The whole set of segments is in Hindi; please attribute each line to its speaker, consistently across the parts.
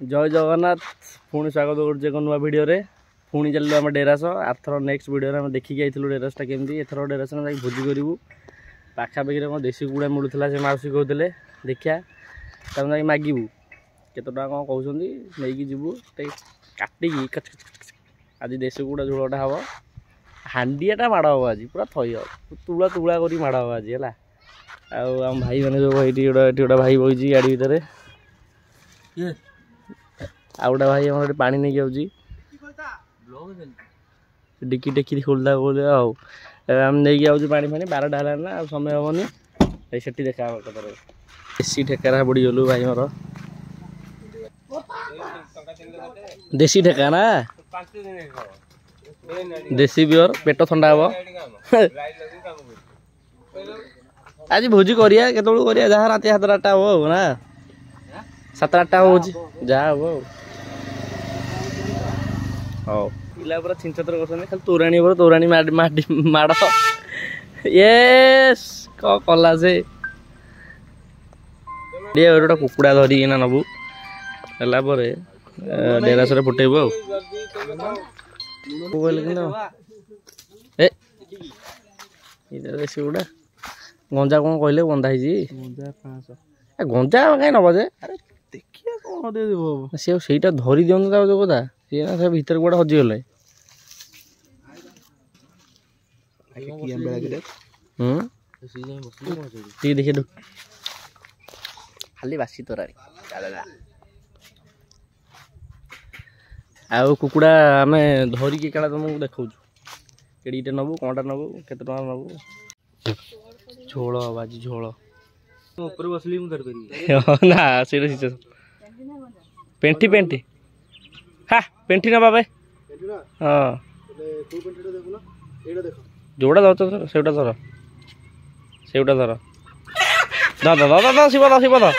Speaker 1: जय जगन्नाथ पुणी स्वागत कर नुआ भिडियो पुणी चलू आम डेरास आरथर नेक्स्ट भिडियो देखिक आइलु डेरासटा केमती एथर डेरास भोजी करूँ पाखापाखि कौन देशी कुकुड़ा मिलूला से माउसी कहते देखिया तक मागू केत कौन कहते नहीं जीवु काटिकी आज देशी कुकुड़ा झोलटा हम हांडियाटा माड़ हम आज पूरा थई तुला तुला कर माड़ हम आज है आम भाई मैंने सब ये गोटे भाई बही गाड़ी भितर आ गोटे भाई हमारे पानी नहीं जाऊँगी डिक्की टेक्की खोलता खोल आम नहीं जाऊँ पानी फानी 12टा है ना समय हेनी से देखा कतर देशी ठेका बुड़ी गलु भाई मोर देशी ठेका ना देशी बियर पेट ठंडा हम आज भोजी करिया केतबेलु करिया जहाँ राति 7-8टा हो ना 7-8टा हो जहाँ हम हाँ पिला पूरा छिंचतर कर खाली तोराणी पर तोराणी माड़ येस कला से गोटे कुकुड़ा धरिकिना नबू है डेरास फुटेबू देशी गुड़ा गंजा कौन कहले बंधाई गंजा कहीं नब जे देखिए कौन सी सहीटा धरी दिखाँ जो कथा सी ना से भर कूड़ा हजिगले देखिए खाली बासी तोराणी आ कुकुड़ा आम धरिकी काला तुमको देखा केड़ीटे नबू कौनटा नबू केते टका नबू झोल बाजी झोल ऊपर बसली ना से पेंटी पेंटी हाँ पेंटी ना बाबे हाँ जोड़ा दर सेटा धर सेटा धर दा शिव दा शिव दा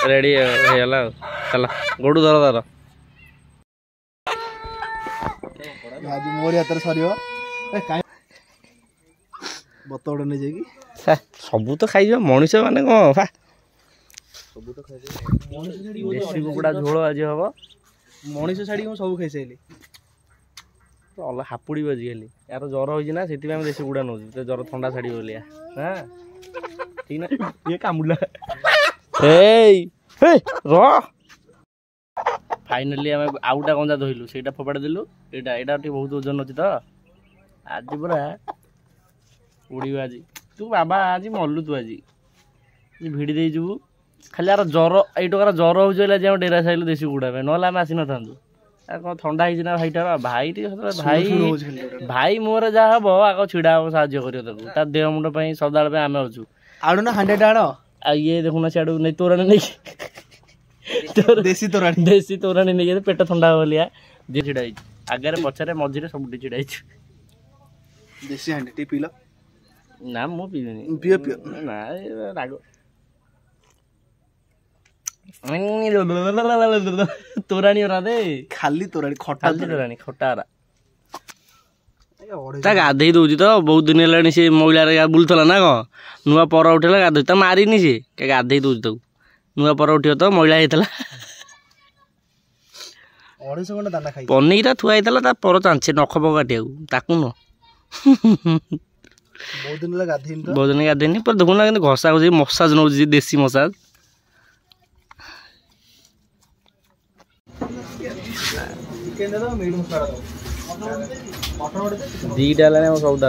Speaker 1: रेडी है चला गोडू धर धर
Speaker 2: आज मोर यात्रा सरियो बतौड़ नहीं जाएगी
Speaker 1: सब तो खाई मनीष माने कौन देशी कुकुड़ा झोल आज हम
Speaker 2: मनीष छाड़ी सब खाई सारे
Speaker 1: अल हापुड़ी आजिकल यार ज्वर होना से देशी कुकुड़ा नौ ज्वर ठंडा छाड़ बोलिया हाँ ठीक ना ये कामुला फाइनाली आम आउटा गंजा धोइलु से फोपाड़ी देलु यहाँ बहुत ओजन अच्छी तो आज पूरा उड़ आज तू बाबा आज मल्लु तू आज भिड़ी दे जीवु खाली यार ज्वर ये ज्वर हो डेरा साइल देशी कुकुड़ा ना आम आसी ना कौन ठंडा है भाईटा भाई भाई भाई मोर जहाँ हम आग छिड़ा हम साहय कर देह मुंड सदाड़ आम अच्छु
Speaker 2: आड़ ना हांडे आड़
Speaker 1: आ ये देखुना सियाड़ नहीं तोराणी नहीं देशी तोराणी नहीं पेट ठंडा बोलिया जी छिड़ा आगे पचारे मझे सब छिड़ा
Speaker 2: देशी हांडे पी लो
Speaker 1: ना मु पीनी
Speaker 2: पियो पियो
Speaker 1: ना राग तोराणी दे
Speaker 2: खाली तोराणी खटा
Speaker 1: तोराणी खटा गाधे दूसरी तो बहुत दिन है सी महिला बुलूला ना कौन नुआ पर उठेला गाधे तो मारिनी सी गाधे दूसरी तक नुआ पर उठियो तो महिला होता पनीर थुआ होता पर चांचे नख पक काटिया न बहुत दिन गाधेनी पर देखुना कि घसा घुसी मसाज नौ देशी मसाज दीटा है सौदा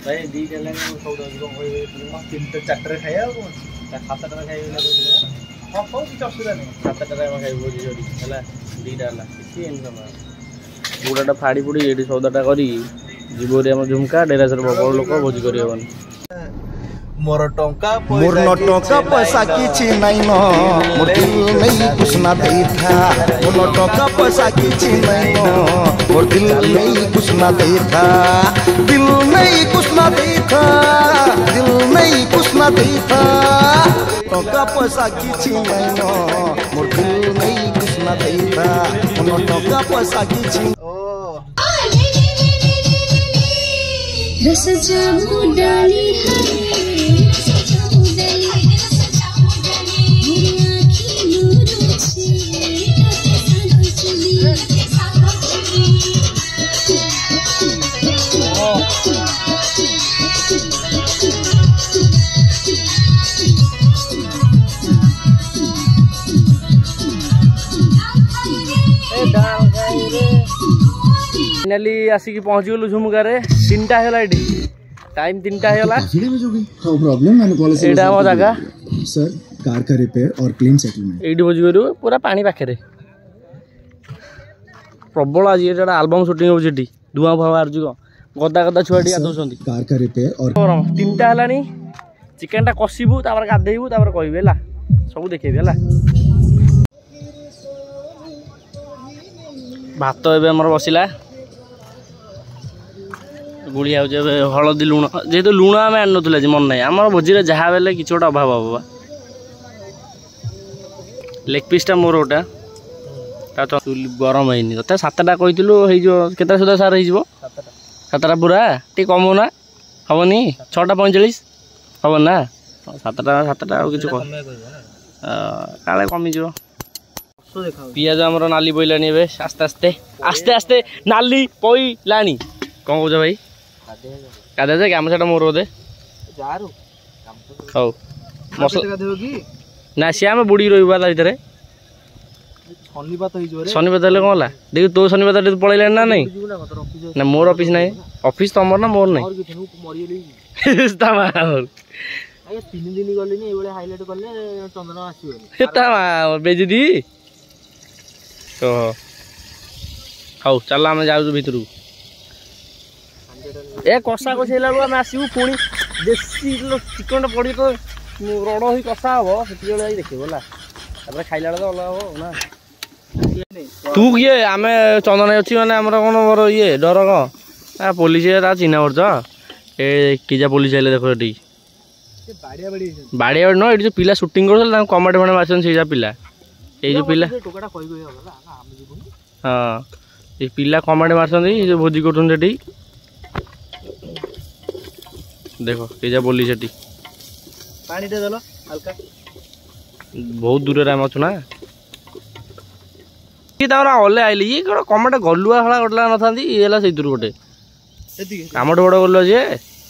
Speaker 1: भाई दीटा सौदा
Speaker 2: 4टा खाया
Speaker 1: 7टा खाई किसी असुविधा नहीं 7टा खाई दीटा गुड़ाटा फाड़ी पुड़ी ये सौदाटा कर झुमका डेरास बड़ लोक भोजी कर
Speaker 2: मोर टंका
Speaker 3: मोर टंका पैसा किछि नहीं न मोर दिल नहीं कुछ ना देथा मोर टंका पैसा किछि नहीं न मोर दिल नहीं कुछ ना देथा दिल नहीं कुछ ना देथा दिल नहीं कुछ ना देथा टंका पैसा किछि नहीं न मोर दिल नहीं कुछ ना देथा मोर टंका पैसा किछि
Speaker 4: रस जामु डाली है
Speaker 1: फाइनाली आसिक पहुँची गलु झुमुकारे 3टा होला एठी टाइम 3टा होला एटा हम जगह
Speaker 5: सर कार का रिपेयर और क्लीन सेटलमेंट
Speaker 1: एठी भोजी करू पूरा पानी पाखे प्रबल आज ये आल्बम शूटिंग हो जेटी धुआं फुआ बाहर जुग गदा गदा छुआ गाधौଛନ୍ତି
Speaker 5: कार का रिपेयर और
Speaker 1: 3टा हलानी चिकन टा कसिबू तापर गाधेइबू तापर कहबे हला सब देखेबे हला भात एबे हमर बसिला गुड़ी आउ जे हळदी लुण जेहेतु लुण आम आन नथुला जे मन नै हमर भोजी रे जहा बेले किछ गोटा अभाव बाबा लेग पीस टा मोर ओटा ता गरम हैनी तथा 7टा कहितलु हे जो केता सुदा सार हे जिवो 7टा पूरा टी कम होना हबनी 6:45 हबन ना 7टा आ किछ काले कमी जो पियाज हमर नाली पइलानी एबे आस्ते आस्ते आस्ते आस्ते नाली पइलानी कोन कहू भाई कादे जे गाम सेटा मोर दे जारू हौ मसला
Speaker 2: गाधेबो की
Speaker 1: ना श्याम बुड़ी रहिबा ता भितरे
Speaker 2: शनिबात होई जो रे
Speaker 1: शनिबात हेले कोन होला देख तो शनिबात रे पळैला ना नहीं ना मोर ऑफिस नहीं ऑफिस तमर ना मोर नहीं
Speaker 2: और किछ नु मरियली
Speaker 1: तमा
Speaker 2: आय 3 दिन गले नि एबळे हाइलाइट करले चंदन आसीबो
Speaker 1: तमा बेजी दी तो हौ चल हम जाउ भितरु ए कसा कसेला हम आसीबू पुणी देसी चिकन पड़ी तो रड़ होई कसा हबो सेति बेले आई देखिबो ला तापर खाइला तो अलग हो ना तू किए आमे चंदन अच्छी माने हमर कोन मोर ये डर क पुलिस रा चिन्हा करछ ए किजा पुलिस आइले देखो एटी बाड़िया न एटी जो पिला शूटिंग करछल कमेडी बने मारछन सेजा पिला ए जो पिला
Speaker 2: टोकाटा कहि गय होला हम जीवन
Speaker 1: हां ए पिला कमेडी मारछन ए जो भोजी करछन एटी देखो केजा पुलिस एटी
Speaker 2: पानी दे देलो हल्का
Speaker 1: बहुत दूर रे हम अछु ना कि तारा ओले आइली ये कमेटी गलुआ हला गटला न थांदी ए हला सेतुर गोटे आमट बड़ गलुआ जे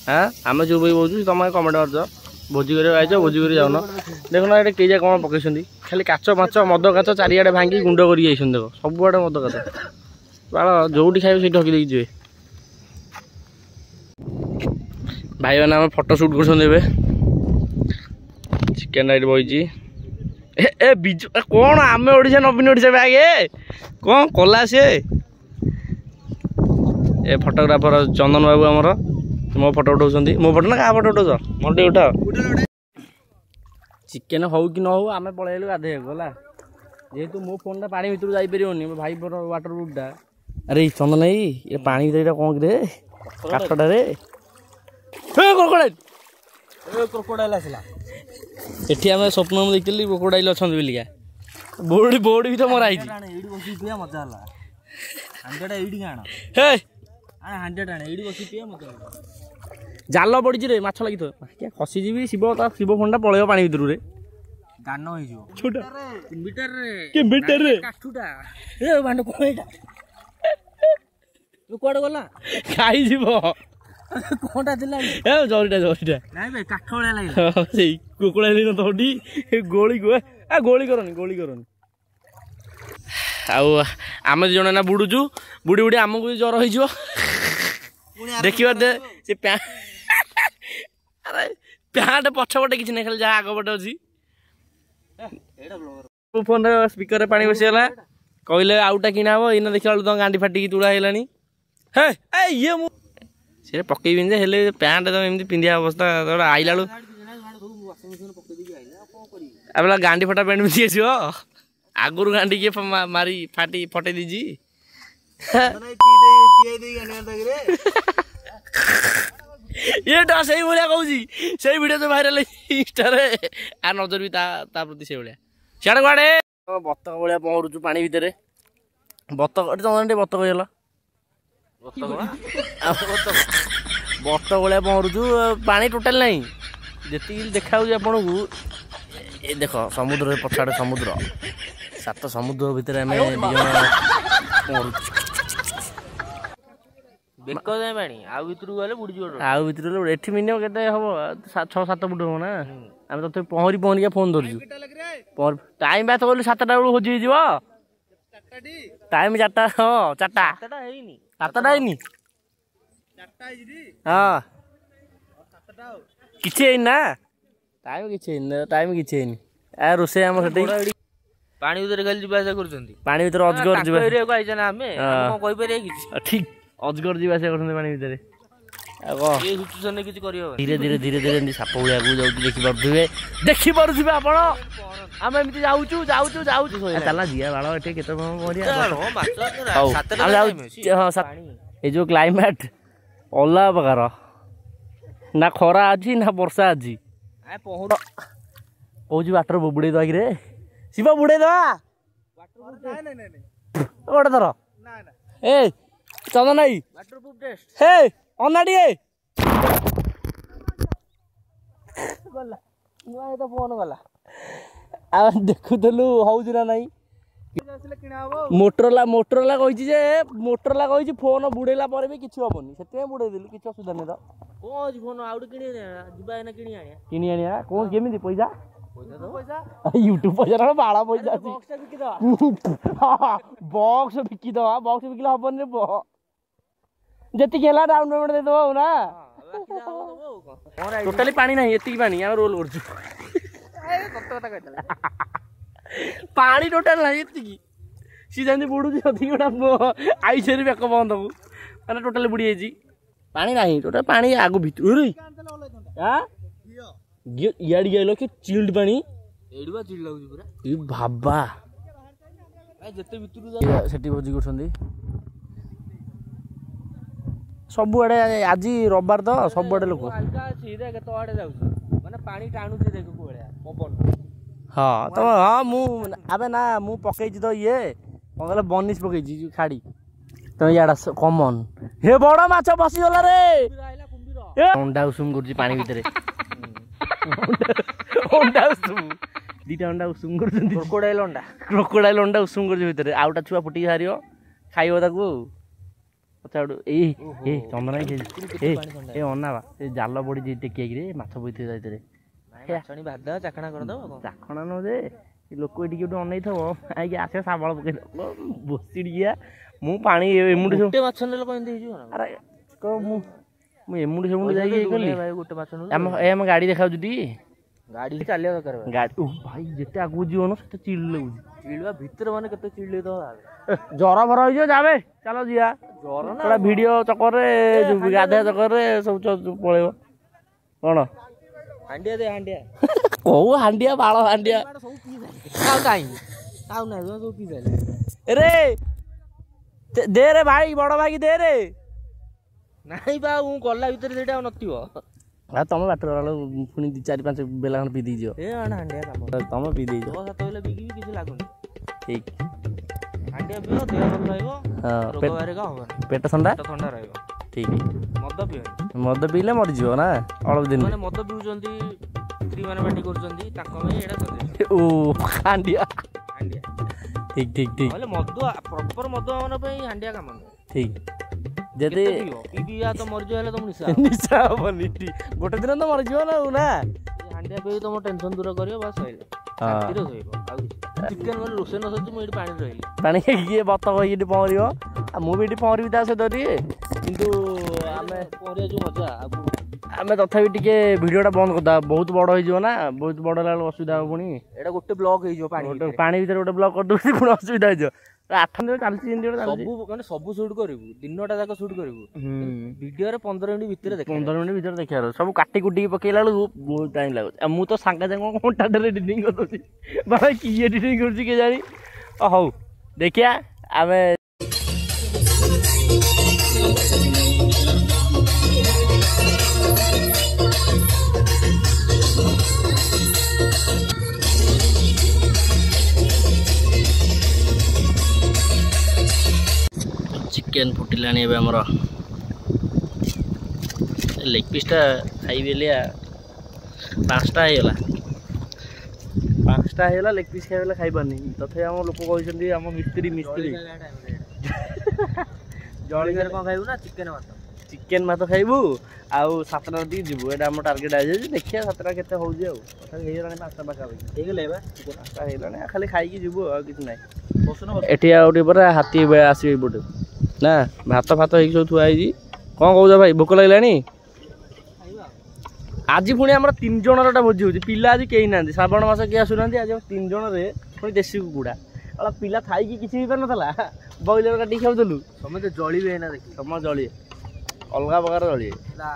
Speaker 1: हां आमे जो भाई बोजु तमे कमेटी मारछ भोजी करे आइछ भोजी करे जाउन देखो ना एटे केजा कोन पकेछंदी खाली काच माच मद काच चारियाडे भांगी गुंड करी आइछन देखो सब आडे मद काच बाला जोउटी खाइबे सेठी हकी देई जे भाई माने हम फोटो शूट करछन देबे चिकन राइड बइजी ए बिजु कौन आमे ओडिसा नवीन ओडिसा आगे कौन कला से ए फोटोग्राफर चंदन बाबू हमर मो फोटो उठाउछंदी मो फोटो ना का फोटो उठाउछ मोटे उठा चिकन हो कि न हो आमे पळैलु गाधे गला जेहेतु मो फोन टा पानी भितर जाई परियोनी मो भाई पर वाटर प्रूफ टा अरे चंदन ई ए पानी भितर कोन रे काठडा रे ए क्रोकोडाइल आसला एठी हम स्वप्न में देखली क्रोकोडाइल अछन बिलिका बोर्ड बोर्ड भी तो मरा आइची
Speaker 2: एडी बसी पिया मजा हला 100 एडी गाना
Speaker 1: हे
Speaker 2: आ 100 आने एडी बसी पिया मजा
Speaker 1: जाल पड़ी रे माछ लगी तो क्या खसी जीवी शिव फोन टा पळेयो पानी भितर रे
Speaker 2: गान होई जो
Speaker 1: छोटा
Speaker 2: किलोमीटर
Speaker 1: मीटर रे
Speaker 2: काठुटा ए भांड कोएटा तू कोड गला
Speaker 1: खाई जीवो
Speaker 2: कोंटा दिला
Speaker 1: ए जरीटा
Speaker 2: नाही बे काठ वाला लागला
Speaker 1: सेई कुकुड़ाइली न तोडी गोली को आ गोली करनी आउ आमे जण ना बुडुजु बुडी बुडी हमकु भी जर होई जो देखिबा दे से अरे प्याट पछपटे किछ नै खाली जा आगो पटे अछि
Speaker 2: एडा ब्लॉगर
Speaker 1: फोन रे स्पीकर रे पानी बसिला कहले आउटा किना हो इना देखला तो गांडी फाटी की तुड़ा हेलानी हे ए ये मु से पकई बिन जे हेले पैंट तो एमती पिंदिया अवस्था तोड़ा आइला लो अब गांडी फटा पैंट मिसी आछो आगुर गांडी के मारी फाटी फटे दीजी ये टा सही बोलिया कहूजी सही वीडियो तो वायरल इंस्टा रे आ नजर भी ता प्रति से बोलिया सियाड़ गाडे बत्तक बोलिया पहरुचु पानी भितरे बत्तक तमने बत्तक हेला बत्तक भाया पहरुचु पानी टोटाल नहीं जी देखा आपन को ये देख समुद्र पछाड़े समुद्र 7 समुद्र भितर आम एठी मिनिमम केते हम 6-7 फुट हम ना आम तो पहरी पहरिका फोन धरु टाइम बात कहलु 7टा बेलू होजी टाइम 4टा हाँ 4टा 7ଟା ହେଇନି ହଁ କିଛି ହେଇନି ନା ଟାଇମ୍ କିଛି ହେଇନି ଆ ରୋଷେଇ ଆମର ସେଠି
Speaker 2: ପାଣି ଭିତରେ ଖାଲି ଯିବା ଆସିବା କରୁଛନ୍ତି
Speaker 1: ପାଣି ଭିତରେ ଅଜଗର ଯିବା
Speaker 2: ଏରିଆକୁ ଆଇଛ ନା ଆମେ କଣ କହିପାରିବା କିଛି
Speaker 1: ଠିକ ଅଜଗର ଯିବା ଆସିବା କରୁଛନ୍ତି ପାଣି ଭିତରେ ଆଉ କଣ
Speaker 2: ଏ ସିଚୁଏସନରେ କିଛି କରିହବ
Speaker 1: ଧୀରେ ଧୀରେ ଏମିତି ସାପ ଭଳିଆକୁ ଯାଉଛି ଦେଖିପାରୁଥିବେ ଆପଣ ଆମେ ଏମିତି ଯାଉଛୁ ଚାଲା ଯିବା ବାଳ ଏଠି କେତେ କଣ କରିବା ହଉ ଆମେ ଯାଉଛୁ ହଁ ଏଇ ଯୋଉ କ୍ଲାଇମେଟ ଅଲଗା ପ୍ରକାର ନା ଖରା ଅଛି ନା ବର୍ଷା ଅଛି କହୁଛି ବାଟର ବୁଡେଇ ଦବା କିରେ ଶିବ ବୁଡେଇ ଦବା ଗୋଟେ ଥର ଏ ଚନ୍ଦନ ଭାଇ ହେ ଅନା ଟିକେ ଆଉ ଦେଖୁଥିଲୁ ହଉଛି ନା ନାଇଁ ମୋଟରଲା କହିଛି ଫୋନ ବୁଡେଇଲା ପରେ ବି କିଛି ହବନି ସେଥିପାଇଁ ବୁଡେଇଦେଲୁ କିଛି ଅସୁବିଧା ନାହିଁ ତ
Speaker 2: କଣ ଅଛି ଫୋନ ଆଉ ଗୋଟେ ଯିବା ଏଇନା
Speaker 1: କିଣି ଆଣିବା କଣ କେମିତି ପଇସା ୟୁଟ୍ୟୁବ ପଇସା ବାଳ ପଇସା ବକ୍ସ ବିକିଦବା ବକ୍ସ ବିକିଲେ ହବନି ଯେତିକି ହେଲା ଡାଉନ ପେମେଣ୍ଟ ଦେଇଦବ ଆଉ ନା ଟୋଟାଲି ପାଣି ନାହିଁ ଏତିକି ପାଣି ଆମେ ରୋଲ କରୁଛୁ ପାଣି ଟୋଟାଲ ନାହିଁ ଏତିକି ସିଏ ଯେମିତି ବୁଡୁଛି ଅଧିକ ଗୋଟା ଆଇସରେ ବେକ ବନ୍ଧକୁ ମାନେ ଟୋଟାଲି ବୁଡି ଯାଇଛି ପାଣି ନାହିଁ ଟୋଟାଲ ପାଣି ଆଗ ଭିତରୁ ଇଆଡି ଗାଇଲ କି ଚିଲ୍ଡ ପାଣି
Speaker 2: ଏଇଠି ବା ଚିଲ୍ଡ ଲାଗୁଛି ପୁରା
Speaker 1: ଭାବା
Speaker 2: ଯେତେ ଭିତରୁ
Speaker 1: ସେଠି ଭୋଜି କରୁଛନ୍ତି ସବୁଆଡେ ଆଜି ରବିବାର ତ ସବୁଆଡେ ଲୋକ
Speaker 2: କେତେଆଡେ ଯାଉଛି ମାନେ ପାଣି ଟାଣୁଛି ଦେଖ ଭଳିଆ ପବନ
Speaker 1: ହଁ ତମ ହଁ ମୁଁ ଆବେ ନା ମୁଁ ପକେଇଛି ତ ଇଏ କଣ କହିଲ ବନିସ ପକେଇଛି ଖାଡି ତମେ ଇଆଡା କମନ ହେ ବଡ ମାଛ ପଶିଗଲା ରେ ଅଣ୍ଡା ଉଷୁମ କରୁଛି ପାଣି ଭିତରେ ଅଣ୍ଡା ଉଷୁମ ଦିଟା ଅଣ୍ଡା ଉଷୁମ କରୁଛନ୍ତି କ୍ରୋକୋଡାଇଲ ଅଣ୍ଡା ଉଷୁମ କରୁଛି ଭିତରେ ଆଉଟା ଛୁଆ ଫୁଟିକି ବାହାରିବ ଖାଇବ ତାକୁ ଏଇ ଚନ୍ଦନ ଏ ଅନାବା ସେ ଜାଲ ପଡିଛି ଟେକିଆକିରେ ମାଛ ବୋଇଥିବେ ତା ଭିତରେ
Speaker 2: ଚାଖଣା କରିଦବ
Speaker 1: ଚାଖଣା ନ ଯେ ଲୋକ ଏଠିକି ଗୋଟେ ଅନେଇଥିବ ଆଇକି ଆସିବ ଶାବଳ ପକେଇଦବ ବସି ଟିକିଆ ମୁଁ ପାଣି ଏମୁଣ୍ଡି ସବୁ
Speaker 2: ମାଛ ନେଲେ କେମିତି ହେଇଯିବ
Speaker 1: ଆରେ ମୁଁ ଏମୁଣ୍ଡି ସେମୁଣ୍ଡି ଯାଇକି ଗଲି
Speaker 2: ଗୋଟେ ମାଛ
Speaker 1: ଆମ ଗାଡି ଦେଖାଉଛି ଟି
Speaker 2: ଗାଡି ଚାଲିବା ଦରକାର
Speaker 1: ଗାଡି ଭାଇ ଯେତେ ଆଗକୁ ଯିବ ନା ସେତେ ଚିଡ ଲାଗୁଛି
Speaker 2: ଚିଡିବା ଭିତରେ ମାନେ କେତେ ଚିଡି
Speaker 1: ଜର ଫର ହେଇଯିବ ଯାବେ ଚାଲ ଯିବା ଜର ଭିଡିଓ ଚକରରେ ଗାଧୋଇବା ଚକରରେ ସବୁ ପଳେଇବ କଣ
Speaker 2: ହାଣ୍ଡିଆ
Speaker 1: କୋଉ ହାଣ୍ଡିଆ ବାଳ ହାଣ୍ଡିଆ ରେ ଦେ ରେ ଭାଇ ବଡ ଭାଇ ଦେ ରେ
Speaker 2: ନାଇଁ ବା ମୁଁ ଗଲା ଭିତରେ ସେଇଟା ଆଉ ନଥିବ
Speaker 1: ଆଉ ତମେ ବାଟରେ ପୁଣି 4-5 ବେଲା ଖଣ୍ଡେ ପିଇ ଦେଇଯିବ
Speaker 2: ହାଣ୍ଡିଆ କାମ
Speaker 1: ତମେ ପିଇ ଦେଇଯିବ
Speaker 2: 7 ବେଲା ବିକିବି କିଛି ଲାଗୁନି
Speaker 1: ଠିକ
Speaker 2: ହାଣ୍ଡିଆ ପିଅ ଦେହ ଭଲ ରହିବ ରୋଗ ବାରିକା ହବନି
Speaker 1: ପେଟ ଥଣ୍ଡା
Speaker 2: ରହିବ
Speaker 1: ଠିକ
Speaker 2: ମଦ ପିଅନି
Speaker 1: ମଦ ପିଇଲେ ମରିଯିବ ନା ଅଳପ ଦିନ
Speaker 2: ମାନେ ମଦ ପିଉଛନ୍ତି ସ୍ତ୍ରୀ ମାନେ ପାଟି କରୁଛନ୍ତି ତାଙ୍କ ପାଇଁ ଏଇଟା
Speaker 1: ଓ ହାଣ୍ଡିଆ ଠିକ
Speaker 2: ହେଲେ ମଦ ପ୍ରପର ମଦ ମାନଙ୍କ ପାଇଁ ହାଣ୍ଡିଆ କାମ ନୁହେଁ
Speaker 1: ଠିକ ଯଦି
Speaker 2: ପିଇବା ତ ମରିଯିବ ହେଲେ ତମ
Speaker 1: ନିଶା ହବନି ଗୋଟେ ଦିନ ତ ମରିଯିବ ନା ଆଉ ନା
Speaker 2: ହାଣ୍ଡିଆ ପିଇ ତମ ଟେନସନ ଦୂର କରିବ ବାସ୍ ସଇଲା ଶାନ୍ତିରେ ଶୋଇବ ଆଉ ଚିକେନ ମାନେ ରୋଷେଇ ନ ସରିଛି ମୁଁ ଏଠି ପାଣି ରହିଲି
Speaker 1: ପାଣି କିଏ ବତକ ଏଠି ପହଁରିବ ଆଉ ମୁଁ ବି ଏଠି ପହଁରିବି ତା ସହିତ ଟିକେ କିନ୍ତୁ ଆମେ
Speaker 2: ପହଁରିବା ଯୋଉ ମଜା
Speaker 1: ଆମେ ତଥାପି ଟିକେ ଭିଡିଓଟା ବନ୍ଦ କରିଦବା ବହୁତ ବଡ ହେଇଯିବ ନା ବହୁତ ବଡ ହେଲା ବେଳକୁ ଅସୁବିଧା ହବ ପୁଣି
Speaker 2: ଏଇଟା ଗୋଟେ ବ୍ଲକ ହେଇଯିବ
Speaker 1: ପାଣି ଭିତରେ ଗୋଟେ ବ୍ଲକ କରିଦେଉଛି ପୁଣି ଅସୁବିଧା ହେଇଯିବ 8 ଦିନ ଚାଲିଛି
Speaker 2: ସବୁ ମାନେ ସବୁ ସୁଟ କରିବୁ ଦିନଟା ଯାକ ସୁଟ କରିବୁ ଭିଡିଓରେ 15 ମିନିଟ୍ ଭିତରେ
Speaker 1: 15 ମିନିଟ୍ ଭିତରେ ଦେଖିବାର ସବୁ କାଟି କୁଟିକି ପକେଇଲା ବେଳକୁ ବହୁତ ଟାଇମ ଲାଗୁଛି ଆଉ ମୁଁ ତ ସାଙ୍ଗେ କଣ୍ଟାକ୍ଟରେ ଏଡିଟିଂ କରିଦେଉଛି ଭାଇ କି ଏଡିଟିଂ କରୁଛି କେଜାଣି ହଉ ଦେଖିଆ ଆମେ ଚିକେନ ଫୁଟିଲାଣି ଏବେ ଆମର ଲେଗ ପିସ୍ଟା ଖାଇବି ହେଲିଆ 5ଟା ହେଇଗଲା ଲେଗ ପିସ୍ ଖାଇବେ ଖାଇପାରୁନି ତଥାପି ଆମ ଲୋକ କହିଛନ୍ତି ଆମ ମିସ୍ତ୍ରୀ
Speaker 2: ଜଳଖିଆରେ କ'ଣ ଖାଇବୁ ନା
Speaker 1: ଚିକେନ ଭାତ ଖାଇବୁ ଆଉ 7ଟା ଟିକେ ଯିବୁ ଏଇଟା ଆମ ଟାର୍ଗେଟ ଆସିଯାଇଛି ଦେଖିବା 7ଟା କେତେ ହେଉଛି ଆଉ ତଥାପି ହେଇଗଲାଣି 5ଟା ପାଖାପାଖି
Speaker 2: ହେଇଗଲେ
Speaker 1: 5ଟା ହେଇଗଲାଣି ଖାଲି ଖାଇକି ଯିବୁ ଆଉ କିଛି ନାହିଁ ଏଠି ଆଉ ଟିକେ ପରେ ହାତୀ ଆସିବେ ଏଇପଟେ ନା ଭାତ ଫାତ ହେଇକି ସବୁ ଥୁଆ ହେଇଛି। କ'ଣ କହୁଛ ଭାଇ ଭୋକ ଲାଗିଲାଣି? ଆଜି ପୁଣି ଆମର 3 ଜଣର ଭୋଜି ହେଉଛି। ପିଲା ଆଜି କେହି ନାହାନ୍ତି, ଶ୍ରାବଣ ମାସ କେହି ଆସୁନାହାନ୍ତି। ଆଜି 3 ଜଣରେ ପୁଣି ଦେଶୀ କୁକୁଡ଼ା। ପିଲା ଥାଇକି କିଛି ହେଇପାରୁନଥିଲା, ବଇଲର କାଟିକି ଖାଉଥିଲୁ।
Speaker 2: ସମସ୍ତେ ଜଳିବେ ଏଇନା ଦେଖି,
Speaker 1: ସମସ୍ତେ ଜଳିବେ, ଅଲଗା ପ୍ରକାର ଜଳିବେ।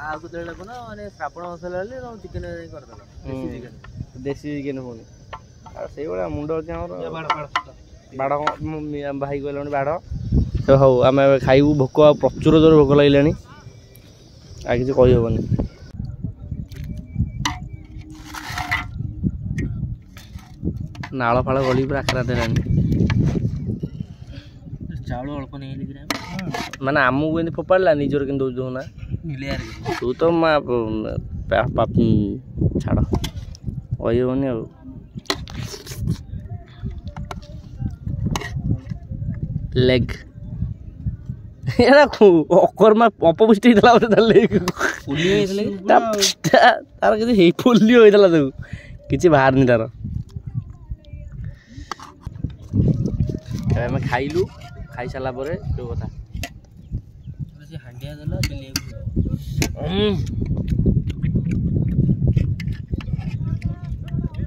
Speaker 2: ଆଉ କେତେବେଳେ ଲାଗୁନ ମାନେ ଶ୍ରାବଣ ମାସ ହେଲେ ଚିକେନ କରିଦେଲ,
Speaker 1: ଦେଶୀ ଚିକେନ ପୁଣି। ଆଉ ସେଇଭଳିଆ ମୁଣ୍ଡ ଅଛି ଆମର। ବାଡ଼ ଭାଇ କହିଲାଣି ବାଡ଼। ହଉ ଆମେ ଏବେ ଖାଇବୁ। ଭୋକ ଆଉ ପ୍ରଚୁର ଜୋର ଭୋକ ଲାଗିଲାଣି, ଆଉ କିଛି କହିହେବନି। ନାଳ ଫାଳ ଗଳି ପୁରା ଆକ୍ରାନ୍ତ ହେଲାଣି।
Speaker 2: ଚାଉଳ ଅଳ୍ପ ନେଇଗଲି
Speaker 1: ମାନେ ଆମକୁ ଏମିତି ଫୋପାଡ଼ିଲା, ନିଜର କିନ୍ତୁ ଦଉଛୁ ନା। ତୁ ତ ଛାଡ଼ କହିହେବନି ଆଉ। ଲେଗ୍ ଅକର୍ମା ଅପପୁଷ୍ଟି ହେଇଥିଲା ବୋଧେ ତା ଲେଗ୍। ତାର କିଛି ପୋଲିଓ ହେଇଥିଲା, ତାକୁ କିଛି ବାହାରିନି ତାର। ଆମେ ଖାଇଲୁ, ଖାଇସାରିଲା ପରେ ଯୋଉ କଥା
Speaker 2: ହାଣ୍ଡିଆ ଦେଲା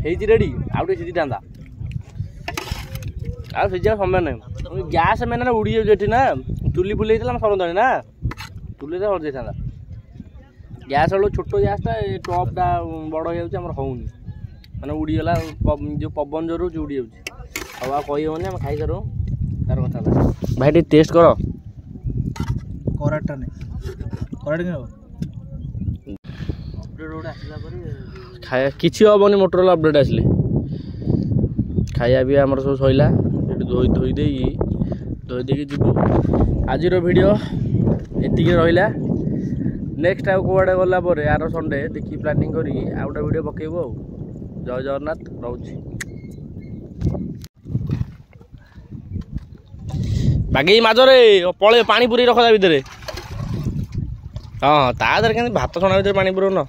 Speaker 1: ହେଇଛି ରେଡ଼ି। ଆଉ ଟିକେ ସିଝିଥାନ୍ତା, ଆଉ ସିଝିବା ସମୟ ନାହିଁ। ଗ୍ୟାସ୍ ମାନେ ଉଡ଼ି ଯାଉଛି ଏଠି ନା। ଚୁଲି ଫୁଲି ହେଇଥିଲା ଆମେ ସରନ୍ତାଣି ନା, ଚୁଲିରେ ସରିଯାଇଥାନ୍ତା। ଗ୍ୟାସ୍ ବେଳକୁ ଛୋଟ ଗ୍ୟାସ୍ଟା, ଟପ୍ଟା ବଡ଼ ହେଇଯାଉଛି, ଆମର ହେଉନି। ମାନେ ଉଡ଼ିଗଲା, ଯେଉଁ ପବନ ଜୋର ହେଉଛି ଉଡ଼ିଯାଉଛି। ଆଉ କହିହେବନି, ଆମେ ଖାଇସାରୁ ତାର କଥା। ଭାଇ ଟିକେ ଟେଷ୍ଟ କର।
Speaker 2: କରାଟା ନାହିଁ, କରାଟ କେମିତି ଅପଡେଟ୍ ଆସିଲା ପରେ
Speaker 1: ଖାଇବା କିଛି ହେବନି। ମୋଟରଲ ଅପଡେଟ୍ ଆସିଲେ ଖାଇବା ପିଇବା ଆମର ସବୁ ସରିଲା। ସେଠି ଧୋଇ ଦେଇକି ଯିବୁ। ଆଜିର ଭିଡ଼ିଓ ଏତିକି ରହିଲା। ନେକ୍ସଟ ଆଉ କୁଆଡ଼େ ଗଲା ପରେ ଆର ସଣ୍ଡେ ଦେଖି ପ୍ଲାନିଂ କରିକି ଆଉ ଗୋଟେ ଭିଡ଼ିଓ ପକେଇବୁ ଆଉ। ଜୟ ଜଗନ୍ନାଥ, ରହୁଛି। ବାଗେଇ ମାଜରେ ପଳେଇ ପାଣି ପୁରେଇ ରଖ ତା ଭିତରେ। ହଁ ତା ଦେହରେ କେମିତି ଭାତ ଛଣା ଭିତରେ ପାଣି ପୁରଉନ।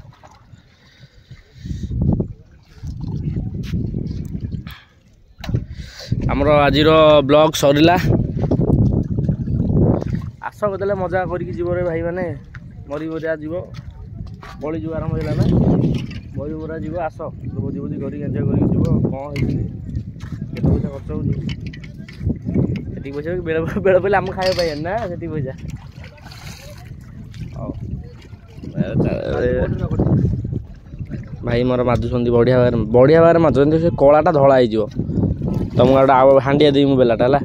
Speaker 1: ଆମର ଆଜିର ବ୍ଲଗ ସରିଲା। ଆସ କେତେବେଳେ ମଜା କରିକି ଯିବ ରେ ଭାଇ ମାନେ। ମରିବରିଆ ଯିବ, ବଳି ଯିବ ଆରମ୍ଭ ହେଲା ନା। ମରିବରିଆ ଯିବ, ଆସ ଭୋଜି ଭୋଜି କରିକି ଏନ୍ଜୟ କରିକି ଯିବ। କ'ଣ ହେଇଛି, କେତେ ପଇସା ଖର୍ଚ୍ଚ ହେଉଛି। ସେତିକି ପଇସା ବେଳ ପଇଲେ ଆମକୁ ଖାଇବା ପାଇବାନି ନା, ସେତିକି ପଇସା। ହଉ ଭାଇ ମୋର ମାଜୁଛନ୍ତି ବଢ଼ିଆ ଭାବରେ ମାଜୁଛନ୍ତି। ସେ କଳାଟା ଧଳା ହେଇଯିବ। ତମକୁ ଗୋଟେ ଆଉ ହାଣ୍ଡିଆ ଦେବି ମୁଁ ବେଲାଟା ହେଲା।